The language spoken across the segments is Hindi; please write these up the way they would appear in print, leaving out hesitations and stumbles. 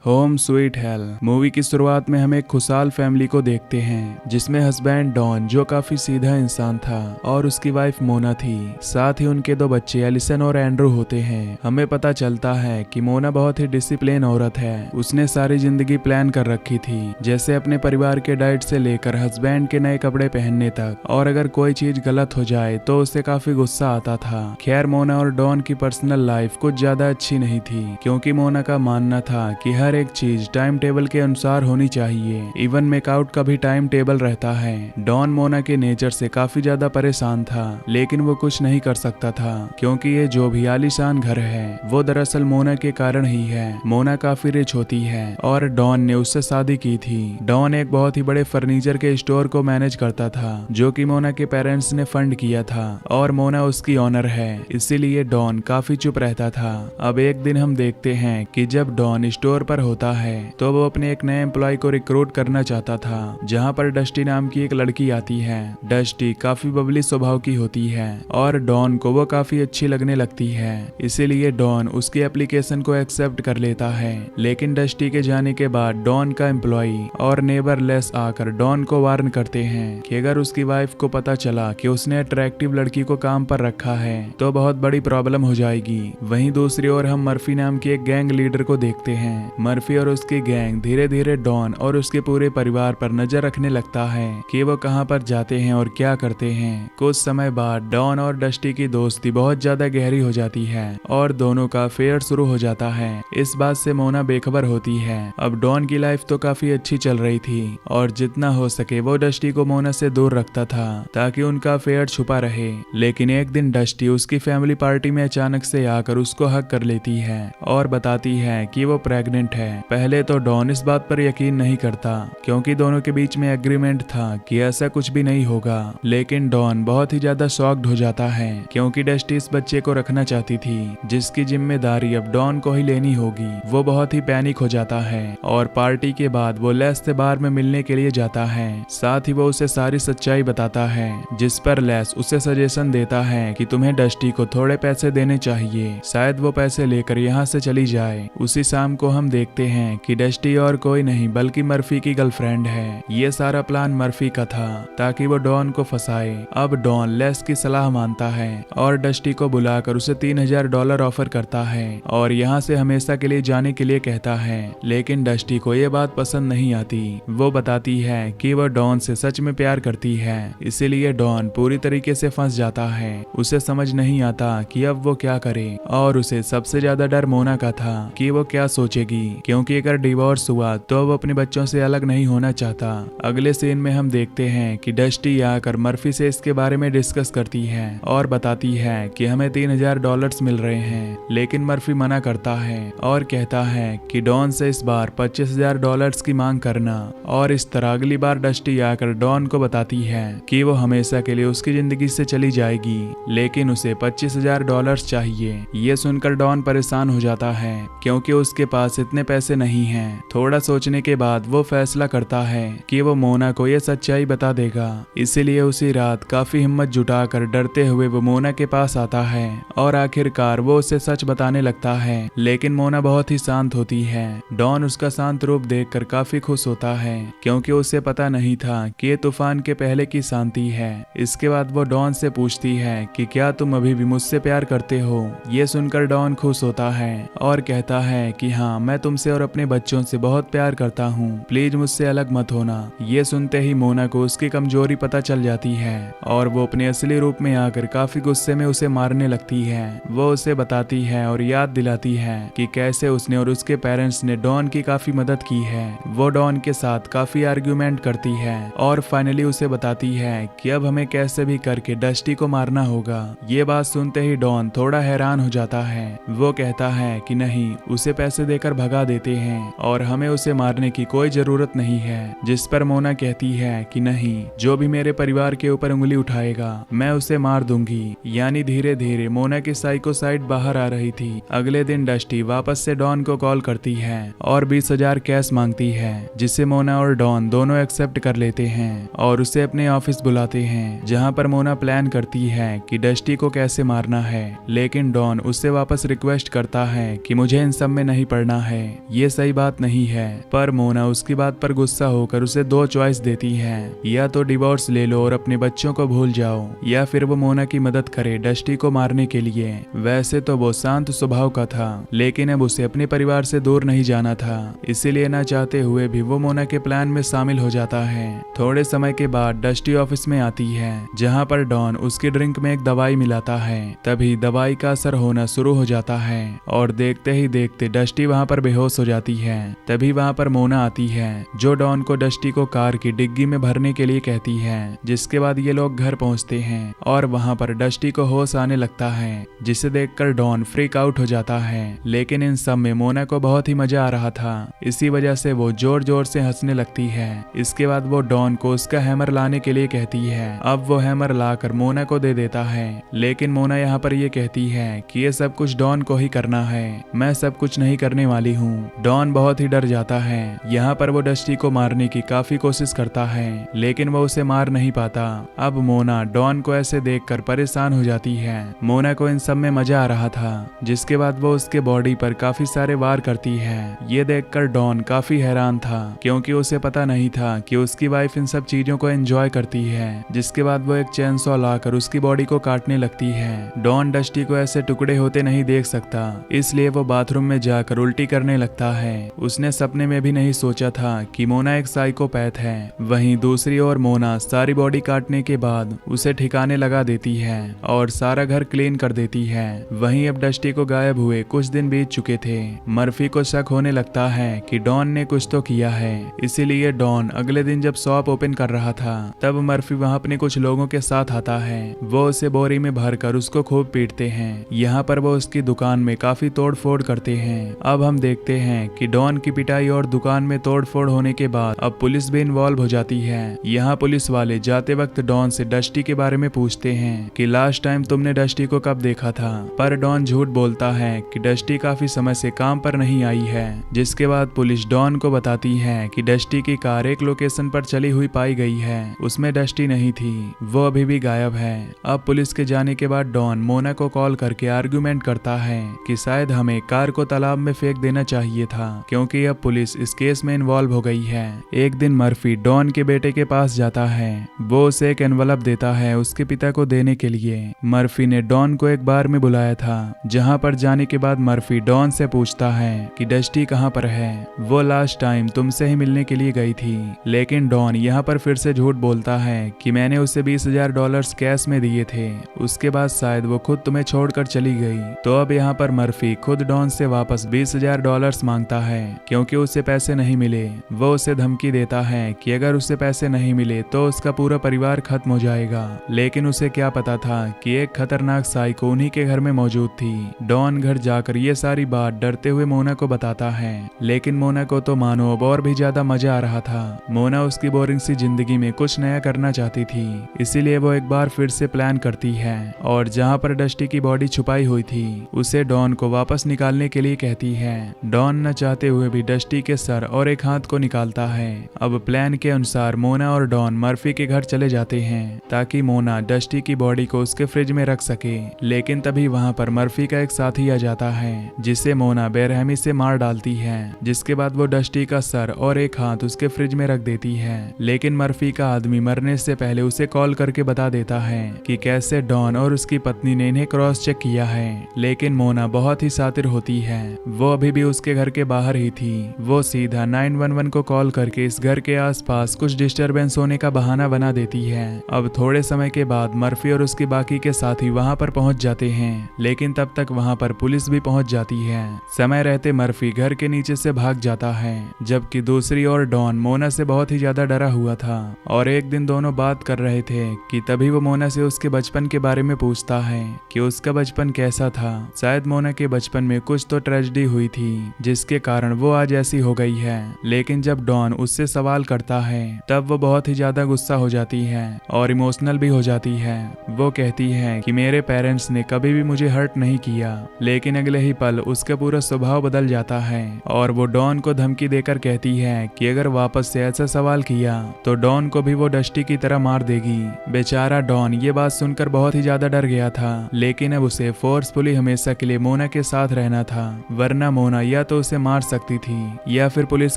होम स्वीट हेल मूवी की शुरुआत में हम एक खुशहाल फैमिली को देखते हैं जिसमें हस्बैंड डॉन जो काफी सीधा इंसान था और उसकी वाइफ मोना थी। साथ ही उनके दो बच्चे एलिसन और एंड्रू होते हैं। हमें पता चलता है कि मोना बहुत ही डिसिप्लिन औरत है। उसने सारी जिंदगी प्लान कर रखी थी, जैसे अपने परिवार के डाइट से लेकर हस्बैंड के नए कपड़े पहनने तक, और अगर कोई चीज गलत हो जाए तो उसे काफी गुस्सा आता था। खैर मोना और डॉन की पर्सनल लाइफ कुछ ज्यादा अच्छी नहीं थी, क्योंकि मोना का मानना था कि हर एक चीज टाइम टेबल के अनुसार होनी चाहिए। इवन मेकआउट का भी टाइम टेबल रहता है। डॉन मोना के नेचर से काफी ज्यादा परेशान था, लेकिन वो कुछ नहीं कर सकता था, क्योंकि ये जो भी आलीशान घर है वो दरअसल मोना के कारण ही है। मोना काफी रिच होती है और डॉन ने उससे शादी की थी। डॉन एक बहुत ही बड़े फर्नीचर के स्टोर को मैनेज करता था, जो कि मोना के पेरेंट्स ने फंड किया था, और मोना उसकी ऑनर है, इसीलिए डॉन काफी चुप रहता था। अब एक दिन हम देखते हैं कि जब डॉन स्टोर पर होता है तो वो अपने एक नए एम्प्लॉय को रिक्रूट करना चाहता था, जहां पर डस्टी नाम की एक लड़की आती है। डस्टी काफी बबली स्वभाव की होती है और डॉन को वो काफी अच्छी लगने लगती है, इसीलिए डॉन उसकी एप्लीकेशन को एक्सेप्ट कर लेता है। लेकिन डस्टी के जाने के बाद डॉन का एम्प्लॉय और नेबर लेस आकर डॉन को वार्न करते हैं कि अगर उसकी वाइफ को पता चला कि उसने अट्रैक्टिव लड़की को काम पर रखा है तो बहुत बड़ी प्रॉब्लम हो जाएगी। वहीं दूसरी ओर हम मर्फी नाम के एक गैंग लीडर को देखते हैं। मर्फी और उसकी गैंग धीरे धीरे डॉन और उसके पूरे परिवार पर नजर रखने लगता है कि वो कहां पर जाते हैं और क्या करते हैं। कुछ समय बाद डॉन और डस्टी की दोस्ती बहुत ज्यादा गहरी हो जाती है और दोनों का अफेयर शुरू हो जाता है। इस बात से मोना बेखबर होती है। अब डॉन की लाइफ तो काफी अच्छी चल रही थी और जितना हो सके वो डस्टी को मोना से दूर रखता था ताकि उनका अफेयर छुपा रहे। लेकिन एक दिन डस्टी उसकी फैमिली पार्टी में अचानक से आकर उसको हक कर लेती है और बताती है कि वो प्रेग्नेंट है। पहले तो डॉन इस बात पर यकीन नहीं करता, क्योंकि दोनों के बीच में एग्रीमेंट था कि ऐसा कुछ भी नहीं होगा। लेकिन डॉन बहुत ही ज्यादा शॉक्ड हो जाता है, क्योंकि डस्टी इस बच्चे को रखना चाहती थी, जिसकी जिम्मेदारी अब डॉन को ही लेनी होगी। वो बहुत ही पैनिक हो जाता है और पार्टी के बाद वो लेस से बार में मिलने के लिए जाता है। साथ ही वो उसे सारी सच्चाई बताता है, जिस पर लेस उसे सजेशन देता है कि तुम्हें डस्टी को थोड़े पैसे देने चाहिए, शायद वो पैसे लेकर यहाँ से चली जाए। उसी शाम को हम देखते हैं कि डस्टी और कोई नहीं बल्कि मर्फी की गर्लफ्रेंड है। ये सारा प्लान मर्फी का था ताकि वो डॉन को फंसाए। अब डॉन लेस की सलाह मानता है और डस्टी को बुलाकर उसे $3000 ऑफर करता है और यहाँ से हमेशा के लिए जाने के लिए कहता है। लेकिन डस्टी को ये बात पसंद नहीं आती। वो बताती है कि वो डॉन से सच में प्यार करती है, इसीलिए डॉन पूरी तरीके से फंस जाता है। उसे समझ नहीं आता कि अब वो क्या करे, और उसे सबसे ज्यादा डर मोना का था कि वो क्या सोचेगी, क्योंकि अगर डिवोर्स हुआ तो वो अपने बच्चों से अलग नहीं होना चाहता। अगले सीन में हम देखते हैं कि डस्टी आकर मर्फी से इसके बारे में डिस्कस करती है और बताती है कि हमें $3000 मिल रहे हैं। लेकिन मर्फी मना करता है और कहता है कि डॉन से इस बार $25000 की मांग करना। और इस तरह अगली बार डस्टी आकर डॉन को बताती है कि वो हमेशा के लिए उसकी जिंदगी से चली जाएगी, लेकिन उसे $25000 चाहिए। ये सुनकर डॉन परेशान हो जाता है, क्योंकि उसके पास इतने पैसे नहीं हैं। थोड़ा सोचने के बाद वो फैसला करता है कि वो मोना को ये सच्चाई बता देगा। इसीलिए उसी रात काफी हिम्मत जुटाकर डरते हुए वो मोना के पास आता है और आखिरकार वो उसे सच बताने लगता है। लेकिन मोना बहुत ही शांत होती है। डॉन उसका शांत रूप देखकर काफी खुश होता है, क्योंकि उसे पता नहीं था कि ये तूफान के पहले की शांति है। इसके बाद वो डॉन से पूछती है कि क्या तुम अभी भी मुझसे प्यार करते हो। ये सुनकर डॉन खुश होता है और कहता है कि हाँ, मैं तुमसे और अपने बच्चों से बहुत प्यार करता हूँ, प्लीज मुझसे अलग मत होना। ये सुनते ही मोना को उसकी कमजोरी पता चल जाती है और वो अपने असली रूप में आकर काफी गुस्से में उसे मारने लगती है। वो उसे बताती है और याद दिलाती है कि कैसे उसने और उसके पेरेंट्स ने डॉन की काफी मदद की है। वो डॉन के साथ काफी आर्ग्यूमेंट करती है और फाइनली उसे बताती है कि अब हमें कैसे भी करके डस्टी को मारना होगा। ये बात सुनते ही डॉन थोड़ा हैरान हो जाता है। वो कहता है कि नहीं, उसे पैसे देकर भगा देते हैं और हमें उसे मारने की कोई जरूरत नहीं है। जिस पर मोना कहती है कि नहीं, जो भी मेरे परिवार के ऊपर उंगली उठाएगा मैं उसे मार दूंगी। यानी धीरे धीरे मोना की साइको साइड बाहर आ रही थी। अगले दिन डस्टी वापस से डॉन को कॉल करती है और 20,000 कैश मांगती है, जिसे मोना और डॉन दोनों एक्सेप्ट कर लेते हैं और उसे अपने ऑफिस बुलाते हैं, जहां पर मोना प्लान करती है कि डस्टी को कैसे मारना है। लेकिन डॉन उससे वापस रिक्वेस्ट करता है कि मुझे इन सब में नहीं पड़ना है, ये सही बात नहीं है। पर मोना उसकी बात पर गुस्सा होकर उसे दो चॉइस देती है, या तो डिवोर्स ले लो और अपने बच्चों को भूल जाओ, या फिर वो मोना की मदद करे डस्टी को मारने के लिए। वैसे तो वो शांत स्वभाव का था, लेकिन अब उसे अपने परिवार से दूर नहीं जाना था, इसीलिए ना चाहते हुए भी वो मोना के प्लान में शामिल हो जाता है। थोड़े समय के बाद डस्टी ऑफिस में आती है, जहाँ पर डॉन उसकी ड्रिंक में एक दवाई मिलाता है। तभी दवाई का असर होना शुरू हो जाता है और देखते ही देखते डस्टी वहाँ पर बेहोश हो जाती है। तभी वहाँ पर मोना आती है, जो डॉन को डस्टी को कार की डिग्गी में भरने के लिए कहती है। जिसके बाद ये लोग घर पहुँचते हैं और वहाँ पर डस्टी को होश आने लगता है, जिसे देखकर डॉन फ्रीक आउट हो जाता है। लेकिन इन सब में मोना को बहुत ही मजा आ रहा था, इसी वजह से वो जोर जोर से हंसने लगती है। इसके बाद वो डॉन को उसका हैमर लाने के लिए कहती है। अब वो हैमर लाकर मोना को दे देता है, लेकिन मोना यहाँ पर ये कहती है कि ये सब कुछ डॉन को ही करना है, मैं सब कुछ नहीं करने वाली हूँ। डॉन बहुत ही डर जाता है। यहाँ पर वो डस्टी को मारने की काफी कोशिश करता है, लेकिन वो उसे मार नहीं पाता। अब मोना डॉन को ऐसे देखकर परेशान हो जाती है। मोना को इन सब में मजा आ रहा था, जिसके बाद वो उसके बॉडी पर काफी सारे वार करती है। ये देखकर डॉन काफी हैरान था, क्योंकि उसे पता नहीं था कि उसकी वाइफ इन सब चीजों को एंजॉय करती है। जिसके बाद वो एक चेनसॉ लाकर उसकी बॉडी को काटने लगती है। डॉन डस्टी को ऐसे टुकड़े होते नहीं देख सकता, इसलिए वो बाथरूम में जाकर उल्टी करने लगता है। उसने सपने में भी नहीं सोचा था कि मोना एक साइकोपैथ है। वहीं दूसरी ओर मोना सारी बॉडी काटने के बाद उसे ठिकाने लगा देती है और सारा घर क्लीन कर देती है। वहीं अब डस्टी को गायब हुए कुछ दिन बीत चुके थे। मर्फी को शक होने लगता है कि डॉन ने कुछ तो किया है, इसीलिए डॉन अगले दिन जब शॉप ओपन कर रहा था, तब मर्फी वहां अपने कुछ लोगों के साथ आता है। वो उसे बोरी में भरकर उसको खूब पीटते हैं। यहाँ पर वो उसकी दुकान में काफी तोड़ फोड़ करते हैं। अब हम देखते हैं कि डॉन की पिटाई और दुकान में तोड़ फोड़ होने के बाद अब पुलिस भी इन्वॉल्व हो जाती है। यहाँ पुलिस वाले जाते वक्त डॉन से डस्टी के बारे में पूछते हैं कि लास्ट टाइम तुमने डस्टी को कब देखा था, पर डॉन झूठ बोलता है कि डस्टी काफी समय से काम पर नहीं आई है। जिसके बाद पुलिस डॉन को बताती है कि डस्टी की कार एक लोकेशन पर चली हुई पाई गई है, उसमें डस्टी नहीं थी, वो अभी भी गायब है। अब पुलिस के जाने के बाद डॉन मोना को कॉल करके आर्गुमेंट करता है कि शायद हमें कार को तालाब में फेंक देना चाहिए था, क्योंकि अब पुलिस इस केस में इन्वॉल्व हो गई है। एक दिन मर्फी डॉन के बेटे के पास जाता है। वो उसे एक एनवलप देता है उसके पिता को देने के लिए। मर्फी ने डॉन को एक बार में बुलाया था, जहाँ पर जाने के बाद मर्फी डॉन से पूछता है कि डस्टी कहाँ पर है, वो लास्ट टाइम तुमसे ही मिलने के लिए गई थी। लेकिन डॉन यहाँ पर फिर से झूठ बोलता है कि मैंने उसे $20,000 कैश में दिए थे, उसके बाद शायद वो खुद तुम्हें छोड़कर चली गई। तो अब यहाँ पर मर्फी खुद डॉन से वापस $20,000 मांगता है, क्योंकि उसे पैसे नहीं मिले। वो उसे धमकी देता है कि अगर उसे पैसे नहीं मिले तो उसका पूरा परिवार खत्म हो जाएगा। लेकिन उसे क्या पता था कि एक खतरनाक साइको उन्हीं के घर में मौजूद थी। डॉन घर जाकर ये सारी बात डरते हुए मोना को बताता है, लेकिन मोना को तो मानो अब और भी ज्यादा मजा आ रहा था। मोना उसकी बोरिंग सी जिंदगी में कुछ नया करना चाहती थी, इसीलिए वो एक बार फिर से प्लान करती है और जहाँ पर डस्टी की बॉडी छुपाई हुई थी उसे डॉन को वापस निकालने के लिए कहती है। डॉन न चाहते हुए भी डस्टी के सर और एक हाथ को निकालता है। अब प्लान के अनुसार मोना और डॉन मर्फी के घर चले जाते हैं ताकि मोना डस्टी की बॉडी को उसके फ्रिज में रख सके। लेकिन तभी वहाँ पर मर्फी का एक साथी आ जाता है, जिसे मोना बेरहमी से मार डालती है। जिसके बाद वो डस्टी का सर और एक हाथ उसके फ्रिज में रख देती है। लेकिन मर्फी का आदमी मरने से पहले उसे कॉल करके बता देता है कि कैसे डॉन और उसकी पत्नी ने इन्हें क्रॉस चेक किया है। लेकिन मोना बहुत ही शातिर होती है, वो अभी भी उसके घर के बाहर ही थी। वो सीधा 911 को कॉल करके इस घर के आसपास कुछ डिस्टरबेंस होने का बहाना बना देती है। अब थोड़े समय के बाद मर्फी और उसके बाकी के साथी वहां पर पहुंच जाते हैं, लेकिन तब तक वहां पर पुलिस भी पहुंच जाती है। समय रहते मर्फी घर के नीचे से भाग जाता है, जबकि दूसरी ओर डॉन मोना से बहुत ही ज्यादा डरा हुआ था। और एक दिन दोनों बात कर रहे थे कि तभी वो मोना से उसके बचपन के बारे में पूछता है कि उसका बचपन कैसा था। शायद मोना के बचपन में कुछ तो ट्रेजेडी हुई थी, जिसके कारण वो आज ऐसी हो गई है। लेकिन जब डॉन उससे सवाल करता है तब वो बहुत ही ज्यादा गुस्सा हो जाती है और इमोशनल भी हो जाती है। वो कहती है कि मेरे पेरेंट्स ने कभी भी मुझे हर्ट नहीं किया। लेकिन अगले ही पल उसका पूरा स्वभाव बदल जाता है और वो डॉन को धमकी देकर कहती है कि अगर वापस से ऐसा सवाल किया तो डॉन को भी वो डस्टी की तरह मार देगी। बेचारा डॉन ये बात सुनकर बहुत ही ज्यादा डर गया था, लेकिन अब उसे फोर्सफुली हमेशा के लिए मोना के साथ रहना था, वरना मोना या या तो उसे मार सकती थी या फिर पुलिस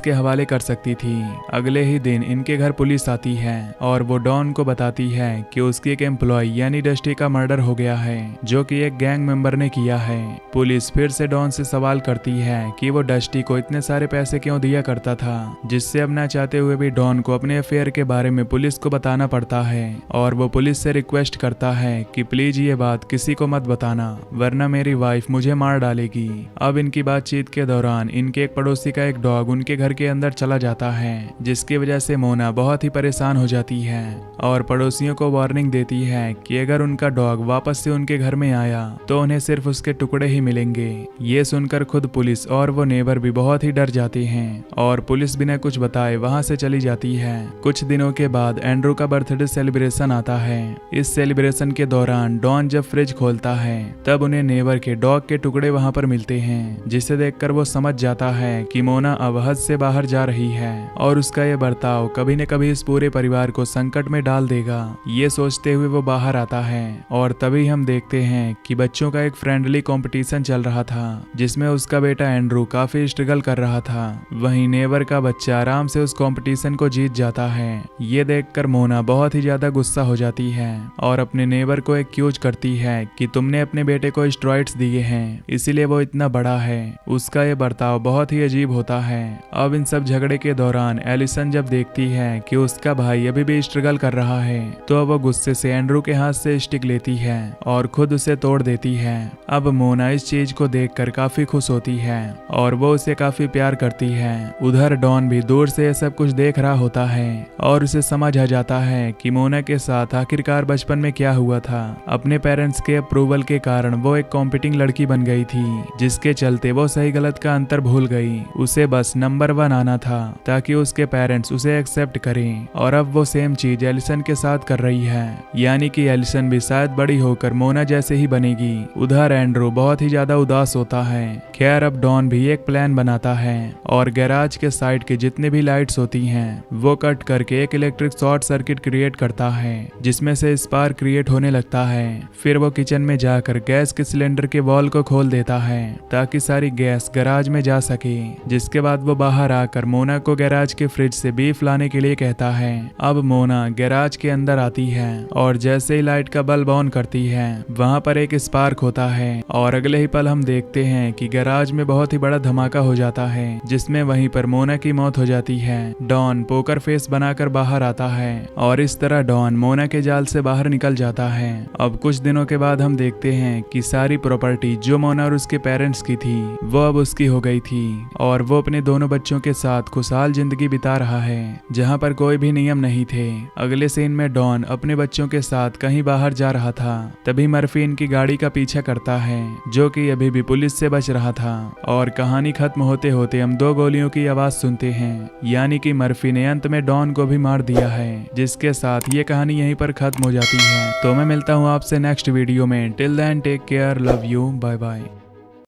के हवाले कर सकती थी। अगले ही दिन इनके घर पुलिस आती है और वो डॉन को बताती है कि उसकी एक एम्प्लॉय यानी डस्टी का मर्डर हो गया है, जो कि एक गैंग मेंबर ने किया है। पुलिस फिर से डॉन से सवाल करती है कि वो डस्टी को इतने सारे पैसे क्यों दिया करता था, जिससे अब ना चाहते हुए भी डॉन को अपने अफेयर के बारे में पुलिस को बताना पड़ता है और वो पुलिस से रिक्वेस्ट करता है कि प्लीज ये बात किसी को मत बताना, वरना मेरी वाइफ मुझे मार डालेगी। अब इनकी बातचीत के दौरान इनके एक पड़ोसी का एक डॉग उनके घर के अंदर चला जाता है, जिसकी वजह से मोना बहुत ही परेशान हो जाती है और पड़ोसियों को वार्निंग देती है कि अगर उनका डॉग वापस से उनके घर में आया तो उन्हें सिर्फ उसके टुकड़े ही मिलेंगे। ये सुनकर खुद पुलिस और वो नेबर भी बहुत ही डर जाते हैं और पुलिस बिना कुछ बताए वहां से चली जाती है। कुछ दिनों के बाद एंड्रू का बर्थडे सेलिब्रेशन आता है। इस सेलिब्रेशन के दौरान डॉन जब फ्रिज खोलता है तब उन्हें नेबर के डॉग के टुकड़े वहां पर मिलते हैं, जिसे देखकर वो समझ जाता है कि मोना अब हद से बाहर जा रही है और उसका ये बर्ताव कभी न कभी इस पूरे परिवार को संकट में डाल देगा। ये सोचते हुए वो बाहर आता है और तभी हम देखते हैं कि बच्चों का एक फ्रेंडली कंपटीशन चल रहा था, जिसमें उसका बेटा एंड्रू काफी स्ट्रगल कर रहा था। वहीं नेबर का बच्चा आराम से उस कंपटीशन को जीत जाता है। ये देखकर मोना बहुत ही ज्यादा गुस्सा हो जाती है और अपने नेबर को एक्यूज करती है कि तुमने अपने बेटे को स्टेरॉइड्स दिए हैं, इसीलिए वो इतना बड़ा है। उसका ये बर्ताव बहुत ही अजीब होता है। अब इन सब झगड़े के दौरान एलिसन जब देखती है कि उसका भाई अभी भी स्ट्रगल कर रहा है तो वो गुस्से से एंड्रू के हाथ से स्टिक लेती है और खुद उसे तोड़ देती है। अब मोना इस चीज को देखकर काफी खुश होती है और वो उसे काफी प्यार करती है। उधर डॉन भी दूर से ये सब कुछ देख रहा होता है और उसे समझ आ जाता है कि मोना के साथ आखिरकार बचपन में क्या हुआ था। अपने पेरेंट्स के अप्रूवल के कारण वो एक कॉम्पिटिंग लड़की बन गई थी, जिसके चलते वो सही गलत का अंतर भूल गई। उसे बस नंबर 1 आना था ताकि उसके पेरेंट्स उसे एक्सेप्ट करें और अब वो सेम चीज एलिसन के साथ कर रही है, यानी कि एलिसन भी शायद बड़ी होकर मोना जैसे ही बनेगी। उधर एंड्रू बहुत ही ज्यादा उदास होता है। खैर अब डॉन भी एक प्लान बनाता है और गैराज के साइड के जितने भी लाइट्स होती हैं वो कट करके एक इलेक्ट्रिक शॉर्ट सर्किट क्रिएट करता है, जिसमें से स्पार्क क्रिएट होने लगता है। फिर वो किचन में जाकर गैस के सिलेंडर के वॉल को खोल देता है ताकि सारी गैस गैराज में जा सके, जिसके बाद वो बाहर आकर मोना को गैराज के फ्रिज से बीफ लाने के लिए कहता है। अब मोना गैराज के अंदर आती है और जैसे ही लाइट का बल्ब ऑन करती है वहां पर एक स्पार्क होता है और अगले ही पल हम देखते हैं कि गैराज में बहुत ही बड़ा धमाका हो जाता है, जिसमें वहीं पर मोना की मौत हो जाती है। डॉन पोकर फेस बनाकर बाहर आता है और इस तरह डॉन मोना के जाल से बाहर निकल जाता है। अब कुछ दिनों के बाद हम देखते हैं कि सारी प्रॉपर्टी जो मोना और उसके पेरेंट्स की थी वो अब उसकी हो गई थी और वो अपने दोनों बच्चों के साथ खुशहाल जिंदगी बिता रहा है, जहां पर कोई भी नियम नहीं थे। अगले सीन में डॉन अपने बच्चों के साथ कहीं बाहर जा रहा था, तभी मर्फी इनकी गाड़ी का पीछा करता है, जो कि अभी भी पुलिस से बच रहा था। और कहानी खत्म होते होते हम 2 गोलियों की आवाज सुनते हैं, यानी कि मर्फी ने अंत में डॉन को भी मार दिया है, जिसके साथ ये कहानी यहीं पर खत्म हो जाती है। तो मैं मिलता हूँ आपसे नेक्स्ट वीडियो में। Till then take care, love you, bye bye.